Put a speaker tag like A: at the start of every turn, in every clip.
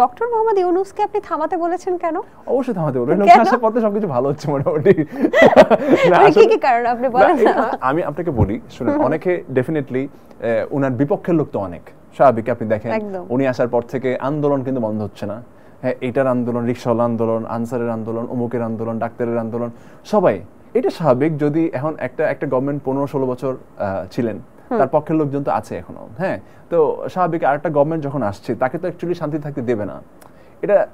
A: Doctor Mohammad ইউনূসকে আপনি থামাতে বলেছেন কেন?
B: অবশ্যই থামাতে বলবো, আসার পথে সবকিছু ভালো হচ্ছে মোটামুটি।
A: কি কারণ আপনি বলেন না?
B: আমি আপনাকে বলি শুনুন, অনেকে ডেফিনেটলি ওনার বিপক্ষের লোক তো অনেক স্বাভাবিক। আপনি দেখেন উনি আসার পর থেকে আন্দোলন কিন্তু বন্ধ হচ্ছে না। হ্যাঁ, এটার আন্দোলন, রিকশাওয়ালা আন্দোলন, আনসারের আন্দোলন, অমুকের আন্দোলন, ডাক্তারের আন্দোলন, সবাই। এটা স্বাভাবিক। যদি এখন একটা গভর্নমেন্ট 15-16 বছর ছিলেন, তার পক্ষের লোকজন তো আছে এখনো। হ্যাঁ, তো স্বাভাবিক আরেকটা গভর্নমেন্ট যখন আসছে তাকে তো অ্যাকচুয়ালি শান্তি থাকতে দেবে না।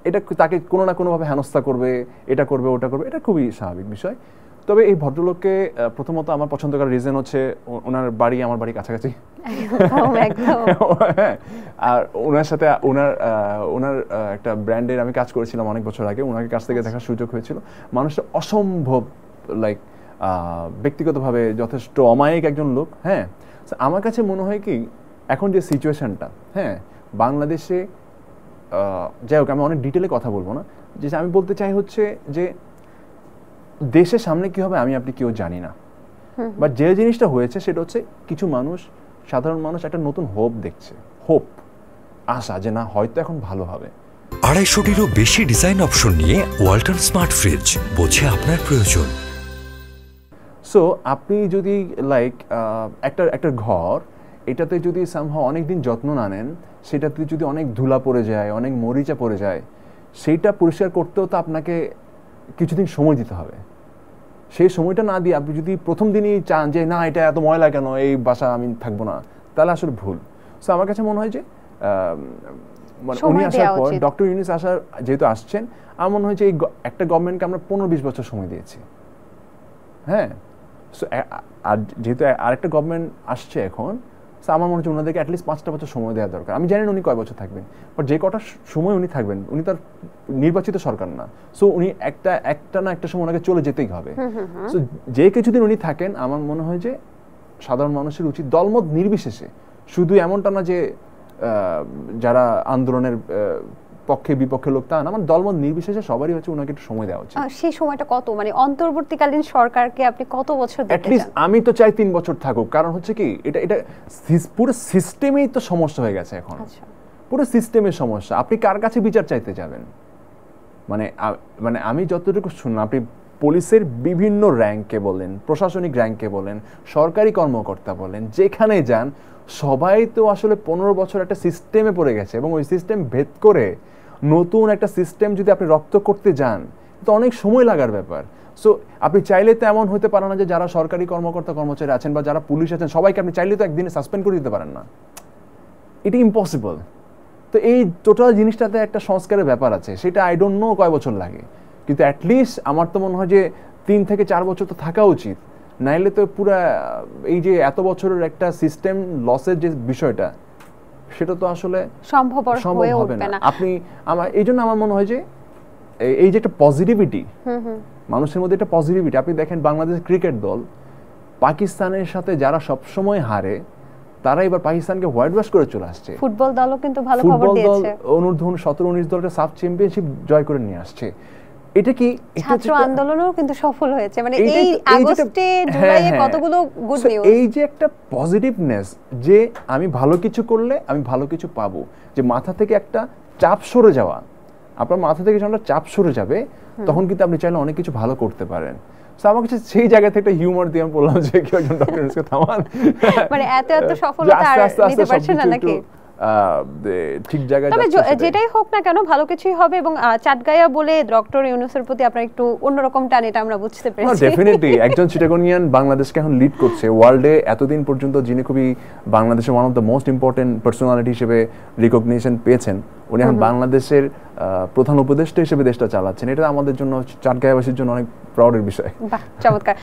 B: এটা তাকে কোনো না কোনোভাবে হেনস্থা করবে, এটা করবে, ওটা করবে, এটা খুবই স্বাভাবিক বিষয়। তবে এই ভদ্রলোককে প্রথমত আমার পছন্দ করার রিজন হচ্ছে ওনার বাড়ি আমার বাড়ি কাছাকাছি। আর ওনার সাথে ওনার একটা ব্র্যান্ডের আমি কাজ করেছিলাম অনেক বছর আগে, ওনাকে কাছ থেকে দেখার সুযোগ হয়েছিল। মানুষটা অসম্ভব লাইক ব্যক্তিগতভাবে যথেষ্ট অমায়িক একজন লোক। হ্যাঁ, আমার কাছে মনে হয় কি এখন যে সিচুয়েশনটা, হ্যাঁ, বাংলাদেশে, যাই হোক আমি অনেক ডিটেলে কথা বলবো না, যে আমি বলতে চাই হচ্ছে যে দেশের সামনে কি হবে আমি আপনি কেউ জানি না, বাট যে জিনিসটা হয়েছে সেটা হচ্ছে কিছু মানুষ, সাধারণ মানুষ একটা নতুন হোপ দেখছে, হোপ, আশা যে না হয়তো এখন ভালো হবে।
C: 250-টিরও বেশি ডিজাইন অপশন নিয়ে ওয়ালটন স্মার্ট ফ্রিজ, বোঝে আপনার প্রয়োজন।
B: সো আপনি যদি লাইক একটা ঘর, এটাতে যদি সামহাও অনেকদিন যত্ন না নেন, সেটাতে যদি অনেক ধুলা পড়ে যায়, অনেক মরিচা পড়ে যায়, সেইটা পরিষ্কার করতেও তো আপনাকে কিছুদিন সময় দিতে হবে। সেই সময়টা না দিয়ে আপনি যদি প্রথম দিনই চান যে না এটা এত ময়লা কেন, এই বাসা আমি থাকবো না, তাহলে আসলে ভুল। সো আমার কাছে মনে হয় যে উনি আসার পর, ডক্টর ইউনূস যেহেতু আসছেন, আমার মনে হয় যে একটা গভর্নমেন্টকে আমরা 15-20 বছর সময় দিয়েছি। হ্যাঁ, সো আর যেহেতু আরেকটা গভর্নমেন্ট আসছে এখন, সো আমার মনে হচ্ছে ওনাদেরকে অ্যাটলিস্ট 5টা বছর সময় দেওয়া দরকার। আমি জানি না উনি কয় বছর থাকবেন, বাট যে কটা সময় উনি থাকবেন, উনি তার নির্বাচিত সরকার না। সো উনি একটা না একটা সময় ওনাকে চলে যেতেই হবে। সো যে কিছুদিন উনি থাকেন, আমার মনে হয় যে সাধারণ মানুষের উচিত দলমত নির্বিশেষে, শুধু এমনটা না যে যারা আন্দোলনের পক্ষে বিপক্ষে লোক, তা না, আমার দলমত নির্বিশেষে সবারই হচ্ছে ওনাকে একটু সময় দেওয়া উচিত।
A: সেই সময়টা কত, মানে অন্তর্বর্তীকালীন সরকারকে আপনি কত বছর দেখতে চান?
B: অ্যাটলিস্ট আমি তো চাই 3 বছর থাকুক। কারণ হচ্ছে কি এটা পুরো সিস্টেমেই তো সমস্যা হয়ে গেছে এখন। পুরো সিস্টেমের সমস্যা। আপনি কার কাছে বিচার চাইতে যাবেন? মানে আমি যতটুকু শুনলাম, আপনি পুলিশের বিভিন্ন র্যাঙ্কে বলেন, প্রশাসনিক র্যাঙ্কে বলেন, সরকারি কর্মকর্তা বলেন, যেখানে যান সবাই তো আসলে 15 বছর একটা সিস্টেমে পড়ে গেছে, এবং ওই সিস্টেম ভেদ করে নতুন একটা সিস্টেম যদি আপনি রপ্ত করতে যান, তো অনেক সময় লাগার ব্যাপার। সো আপনি চাইলে তো এমন হতে পারে না যে যারা সরকারি কর্মকর্তা কর্মচারী আছেন বা যারা পুলিশ আছেন সবাইকে আপনি চাইলে তো একদিনে সাসপেন্ড করে দিতে পারেন না। ইট ইম্পসিবল। তো এই টোটাল জিনিসটাতে একটা সংস্কারের ব্যাপার আছে, সেটা আই ডোন্ট নো কয় বছর লাগে, কিন্তু অ্যাটলিস্ট আমার তো মনে হয় যে 3 থেকে 4 বছর তো থাকা উচিত। নাইলে তো পুরা এই যে এত বছরের একটা সিস্টেম লসের যে বিষয়টা, সেটা তো আসলে সম্ভব হবে না। এই জন্য আমার মনে হয় যে এই যে একটা পজিটিভিটি মানুষের মধ্যে, একটা পজিটিভিটি, আপনি দেখেন বাংলাদেশ ক্রিকেট দল পাকিস্তানের সাথে যারা সবসময় হারে, তারা এবার পাকিস্তানকে হোয়াইট ওয়াশ করে চলে আসছে।
A: ফুটবল দলও কিন্তু ভালো খবর দিয়েছে,
B: অনূর্ধ্ব 17-19 দলটা সাব চ্যাম্পিয়নশিপ জয় করে নিয়ে আসছে। এটা কি
A: ছাত্র আন্দোলনও কিন্তু সফল হয়েছে, মানে এই আগস্টে জুলাইয়ে কতগুলো গুড নিউজ।
B: এই যে একটা পজিটিভনেস, যে আমি ভালো কিছু করলে আমি ভালো কিছু পাবো, যে মাথা থেকে একটা চাপ সরে যাওয়া, আপনার মাথা থেকে যখন চাপ সরে যাবে তখন কিন্তু আপনি চাইলে অনেক কিছু ভালো করতে পারেন। সো আমার কাছে সেই জায়গা থেকে একটা হিউমার দিয়ে আমি বললাম যে কেউ একজন ডক্টর ইউনূসকে থামান,
A: মানে এত সফলতা আর নিতে পারছেন না নাকি?
B: ঠিক জায়গায়
A: তবে যেটাই হোক না কেন ভালো কিছুই হবে, এবং চাটগাঁয়া বলে ডক্টর ইউনূসের প্রতি আপনার একটু অন্যরকম টান, এটা আমরা বুঝতে পেরেছি।
B: ডেফিনেটলি একজন চিটাগনিয়ান বাংলাদেশকে এখন লিড করছে ওয়ার্ল্ডে। এতদিন পর্যন্ত যিনি খুবই বাংলাদেশের one of the most important personality হিসেবে রিকগনিশন পেয়েছেন, উনি এখন বাংলাদেশের প্রধান উপদেষ্টা হিসেবে দেশটা চালাচ্ছেন। এটা আমাদের জন্য, চাটগাঁয়াবাসীর জন্য অনেক প্রাউডের বিষয়।
A: বাহ, চমৎকার।